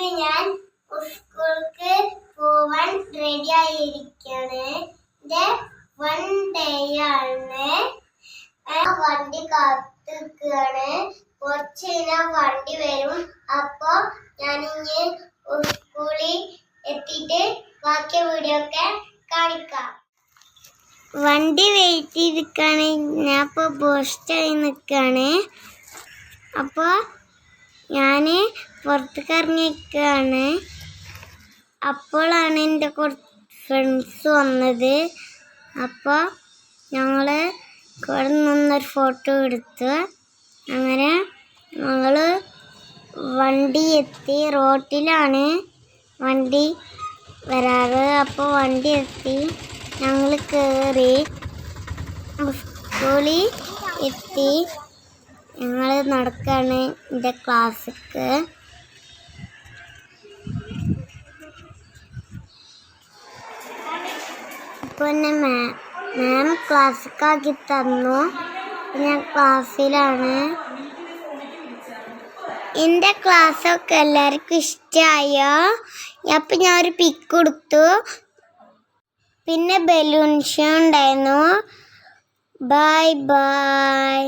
ഇന്ന് ഞാൻ സ്കൂൾക്ക് പോവാൻ റെഡി ആയിരിക്കാണ്. ഇത് 1 ഡേ ആണ്. വണ്ടി കാത്തിരിക്കുകയാണ്. കുറച്ച് കഴിഞ്ഞാൽ വണ്ടി വരും. അപ്പൊ ഞാൻ ഇനി സ്കൂളിൽ എത്തിയിട്ട് ബാക്കി വീഡിയോ ഒക്കെ കാണിക്കാം. വണ്ടി വെയിറ്റ് ചെയ്തിരിക്കാണ്. ഞാൻ ഇപ്പോൾ ബോസ്റ്റായി നിൽക്കുകയാണ്. അപ്പോൾ ഞാൻ പുറത്തേക്ക് ഇറങ്ങി നിൽക്കുകയാണ്. അപ്പോഴാണ് എൻ്റെ കുറച്ച് ഫ്രണ്ട്സ് വന്നത്. അപ്പോൾ ഞങ്ങൾ ഇവിടെ നിന്നൊരു ഫോട്ടോ എടുത്തു. അങ്ങനെ ഞങ്ങൾ വണ്ടി എത്തി. റോട്ടിലാണ് വണ്ടി വരാറ്. അപ്പോൾ വണ്ടി എത്തി. ഞങ്ങൾ കയറി സ്കൂളിൽ എത്തി. ഞങ്ങൾ നടക്കുകയാണ് എൻ്റെ ക്ലാസ്സിക്ക്. അപ്പോൾ എന്നെ മാം ക്ലാസ്സിക്കാക്കി തന്നു. ഞാൻ ക്ലാസ്സിലാണ്. എൻ്റെ ക്ലാസ്സൊക്കെ എല്ലാവർക്കും ഇഷ്ടമായോ? അപ്പം ഞാൻ ഒരു പിക്ക് കൊടുത്തു. പിന്നെ ബലൂൺ ഷോ ഉണ്ടായിരുന്നു. Bye bye.